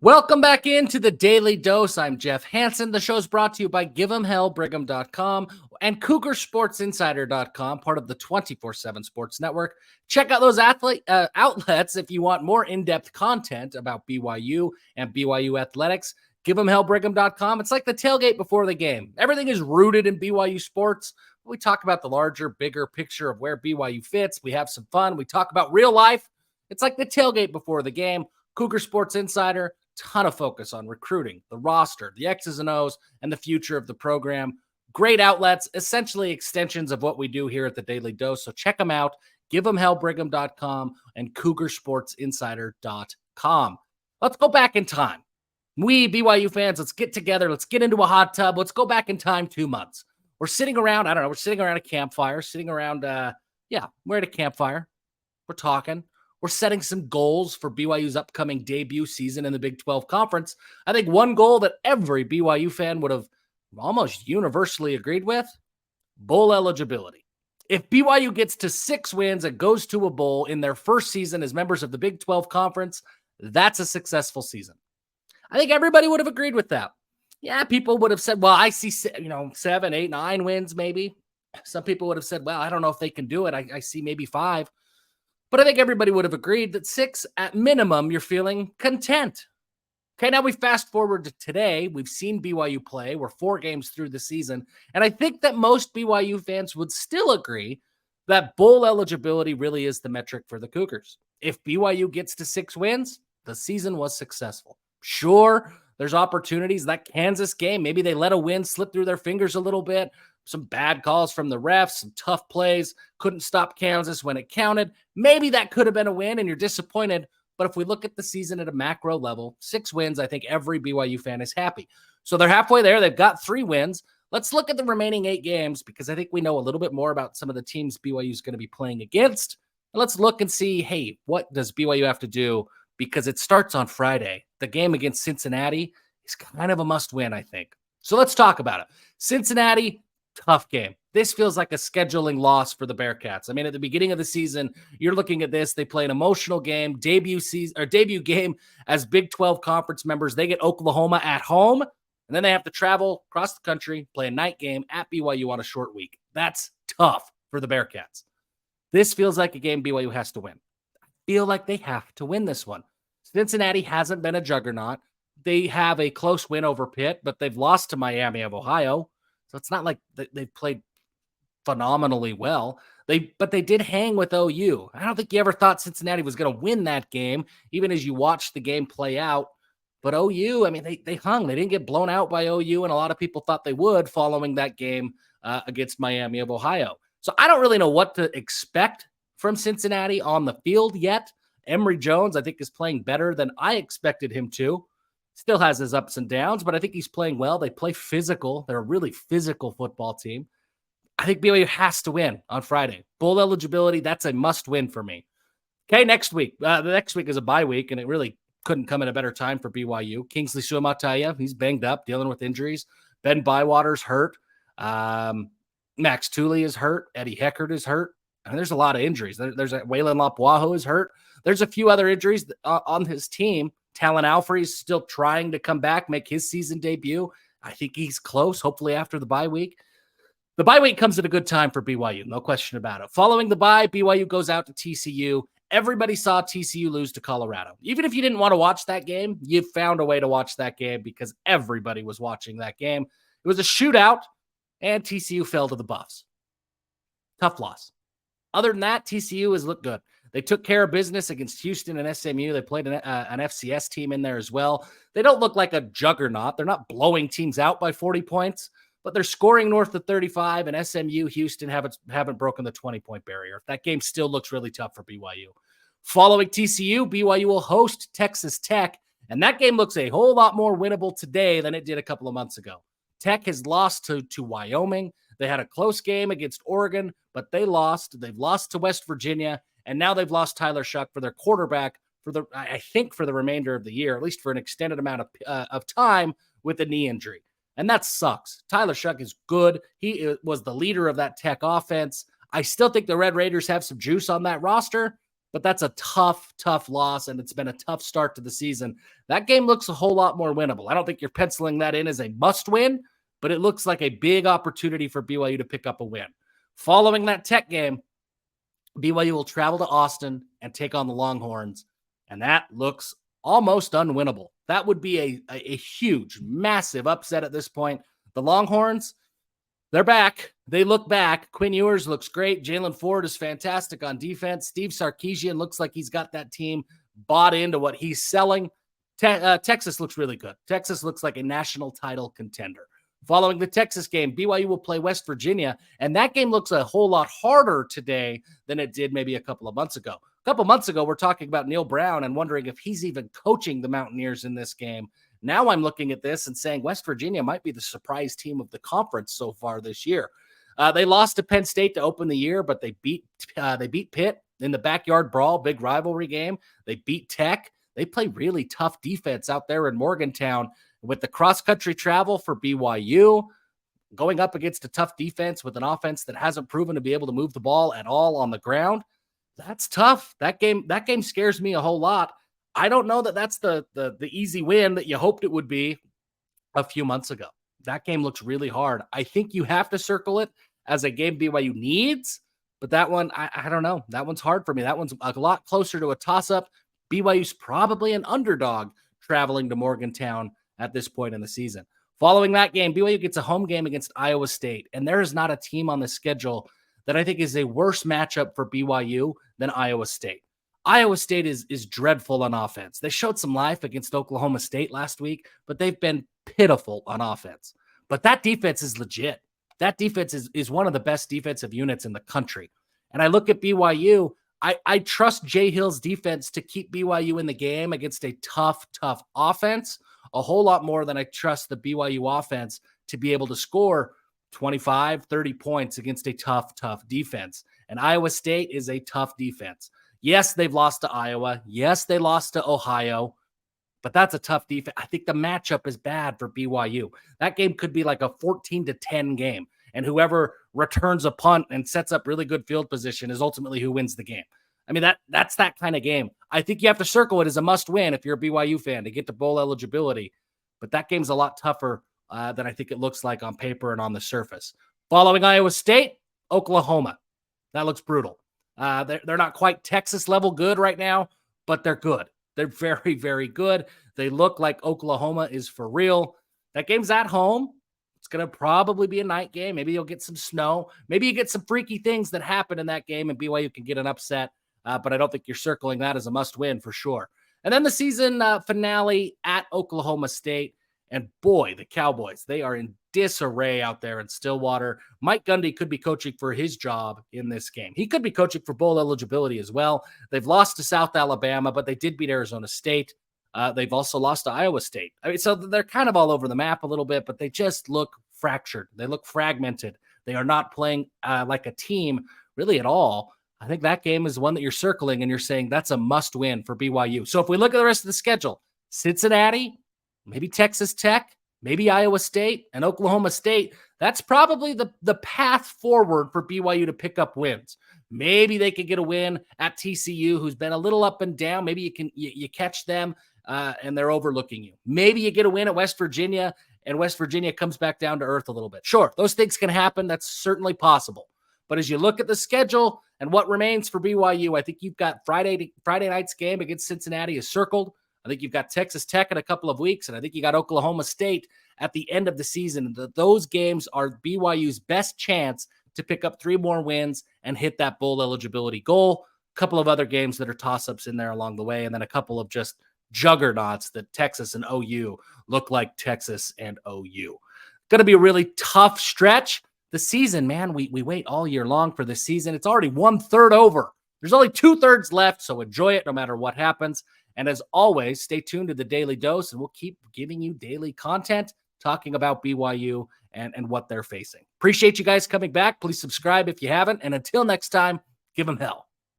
Welcome back into the Daily Dose. I'm Jeff Hansen. The show's brought to you by Give'emHellBrigham.com and CougarSportsInsider.com, part of the 24/7 Sports Network. Check out those outlets if you want more in-depth content about BYU and BYU athletics. Give'emHellBrigham.com. It's like the tailgate before the game. Everything is rooted in BYU sports. We talk about the larger, bigger picture of where BYU fits. We have some fun. We talk about real life. It's like the tailgate before the game. Cougar Sports Insider. Ton of focus on recruiting, the roster, the X's and O's, and the future of the program. Great outlets, essentially extensions of what we do here at the Daily Dose. So check them out. Give'emHellBrigham.com and CougarSportsInsider.com. Let's go back in time. We BYU fans, let's get together. Let's get into a hot tub. Let's go back in time 2 months. We're sitting around, we're sitting around a campfire, we're at a campfire. We're talking. We're setting some goals for BYU's upcoming debut season in the Big 12 Conference. I think one goal that every BYU fan would have almost universally agreed with, bowl eligibility. If BYU gets to 6 wins and goes to a bowl in their first season as members of the Big 12 Conference, that's a successful season. I think everybody would have agreed with that. Yeah, people would have said, well, I see 7, 8, 9 wins maybe. Some people would have said, well, I don't know if they can do it. I see maybe 5. But I think everybody would have agreed that 6, at minimum, you're feeling content. Okay, now we fast forward to today. We've seen BYU play. We're 4 games through the season. And I think that most BYU fans would still agree that bowl eligibility really is the metric for the Cougars. If BYU gets to 6 wins, the season was successful. Sure, there's opportunities. That Kansas game, maybe they let a win slip through their fingers a little bit. Some bad calls from the refs, some tough plays, couldn't stop Kansas when it counted. Maybe that could have been a win and you're disappointed. But if we look at the season at a macro level, 6 wins, I think every BYU fan is happy. So they're halfway there. They've got 3 wins. Let's look at the remaining 8 games because I think we know a little bit more about some of the teams BYU is going to be playing against. And let's look and see, hey, what does BYU have to do? Because it starts on Friday. The game against Cincinnati is kind of a must-win, I think. So let's talk about it. Cincinnati, tough game. This feels like a scheduling loss for the Bearcats. I mean, at the beginning of the season, you're looking at this. They play an emotional game, debut game as Big 12 conference members. They get Oklahoma at home, and then they have to travel across the country, play a night game at BYU on a short week. That's tough for the Bearcats. This feels like a game BYU has to win. I feel like they have to win this one. Cincinnati hasn't been a juggernaut. They have a close win over Pitt, but they've lost to Miami of Ohio. So it's not like they've played phenomenally well. But they did hang with OU. I don't think you ever thought Cincinnati was going to win that game, even as you watched the game play out. But OU, I mean, they hung. They didn't get blown out by OU, and a lot of people thought they would following that game against Miami of Ohio. So I don't really know what to expect from Cincinnati on the field yet. Emory Jones, I think, is playing better than I expected him to. Still has his ups and downs, but I think he's playing well. They play physical. They're a really physical football team. I think BYU has to win on Friday. Bowl eligibility, that's a must-win for me. Okay, next week. The next week is a bye week, and it really couldn't come at a better time for BYU. Kingsley Suamataia, he's banged up, dealing with injuries. Ben Bywater's hurt. Max Tooley is hurt. Eddie Heckard is hurt. And there's a lot of injuries. There's Waylon Lapuaho is hurt. There's a few other injuries on his team. Talon Alfrey is still trying to come back, make his season debut. I think he's close, hopefully after the bye week. The bye week comes at a good time for BYU, no question about it. Following the bye, BYU goes out to TCU. Everybody saw TCU lose to Colorado. Even if you didn't want to watch that game, you found a way to watch that game because everybody was watching that game. It was a shootout, and TCU fell to the Buffs. Tough loss. Other than that, TCU has looked good. They took care of business against Houston and SMU. They played an FCS team in there as well. They don't look like a juggernaut. They're not blowing teams out by 40 points, but they're scoring north of 35, and SMU, Houston haven't broken the 20-point barrier. That game still looks really tough for BYU. Following TCU, BYU will host Texas Tech, and that game looks a whole lot more winnable today than it did a couple of months ago. Tech has lost to Wyoming. They had a close game against Oregon, but they lost. They've lost to West Virginia, and now they've lost Tyler Shuck for their quarterback for the remainder of the year, at least for an extended amount of time with a knee injury. And that sucks. Tyler Shuck is good. He was the leader of that Tech offense. I still think the Red Raiders have some juice on that roster, but that's a tough, tough loss, and it's been a tough start to the season. That game looks a whole lot more winnable. I don't think you're penciling that in as a must win, but it looks like a big opportunity for BYU to pick up a win. Following that Tech game, BYU will travel to Austin and take on the Longhorns, and that looks almost unwinnable. That would be a huge, massive upset at this point. The Longhorns, they're back. They look back. Quinn Ewers looks great. Jalen Ford is fantastic on defense. Steve Sarkisian looks like he's got that team bought into what he's selling. Texas looks really good. Texas looks like a national title contender. Following the Texas game, BYU will play West Virginia, and that game looks a whole lot harder today than it did maybe a couple of months ago. A couple of months ago, we're talking about Neil Brown and wondering if he's even coaching the Mountaineers in this game. Now I'm looking at this and saying West Virginia might be the surprise team of the conference so far this year. They lost to Penn State to open the year, but they beat Pitt in the backyard brawl, big rivalry game. They beat Tech. They play really tough defense out there in Morgantown. With the cross-country travel for BYU, going up against a tough defense with an offense that hasn't proven to be able to move the ball at all on the ground, that's tough. That game scares me a whole lot. I don't know that that's the easy win that you hoped it would be a few months ago. That game looks really hard. I think you have to circle it as a game BYU needs, but that one, I don't know. That one's hard for me. That one's a lot closer to a toss-up. BYU's probably an underdog traveling to Morgantown at this point in the season. Following that game, BYU gets a home game against Iowa State, and there is not a team on the schedule that I think is a worse matchup for BYU than Iowa State. Iowa State is dreadful on offense. They showed some life against Oklahoma State last week, but they've been pitiful on offense. But that defense is legit. That defense is one of the best defensive units in the country. And I look at BYU, I trust Jay Hill's defense to keep BYU in the game against a tough offense a whole lot more than I trust the BYU offense to be able to score 25, 30 points against a tough defense. And Iowa State is a tough defense. Yes, they've lost to Iowa. Yes, they lost to Ohio, but that's a tough defense. I think the matchup is bad for BYU. That game could be like a 14-10 game, and whoever returns a punt and sets up really good field position is ultimately who wins the game. I mean, that's that kind of game. I think you have to circle it as a must-win if you're a BYU fan to get to bowl eligibility, but that game's a lot tougher than I think it looks like on paper and on the surface. Following Iowa State, Oklahoma. That looks brutal. They're not quite Texas level good right now, but they're good. They're very, very good. They look like Oklahoma is for real. That game's at home. It's going to probably be a night game. Maybe you'll get some snow. Maybe you get some freaky things that happen in that game and BYU can get an upset. But I don't think you're circling that as a must-win for sure. And then the season finale at Oklahoma State. And boy, the Cowboys, they are in disarray out there in Stillwater. Mike Gundy could be coaching for his job in this game. He could be coaching for bowl eligibility as well. They've lost to South Alabama, but they did beat Arizona State. They've also lost to Iowa State. I mean, so they're kind of all over the map a little bit, but they just look fractured. They look fragmented. They are not playing like a team really at all. I think that game is one that you're circling and you're saying that's a must win for BYU. So if we look at the rest of the schedule, Cincinnati, maybe Texas Tech, maybe Iowa State and Oklahoma State, that's probably the path forward for BYU to pick up wins. Maybe they could get a win at TCU, who's been a little up and down. Maybe you catch them and they're overlooking you. Maybe you get a win at West Virginia and West Virginia comes back down to earth a little bit. Sure, those things can happen. That's certainly possible. But as you look at the schedule and what remains for BYU, I think you've got Friday night's game against Cincinnati is circled. I think you've got Texas Tech in a couple of weeks, and I think you got Oklahoma State at the end of the season. Those games are BYU's best chance to pick up 3 more wins and hit that bowl eligibility goal. A couple of other games that are toss-ups in there along the way, and then a couple of just juggernauts that Texas and OU look like Texas and OU. Going to be a really tough stretch. The season, man, we wait all year long for the season. It's already 1/3 over. There's only 2/3 left, so enjoy it no matter what happens. And as always, stay tuned to the Daily Dose, and we'll keep giving you daily content talking about BYU and what they're facing. Appreciate you guys coming back. Please subscribe if you haven't. And until next time, give them hell.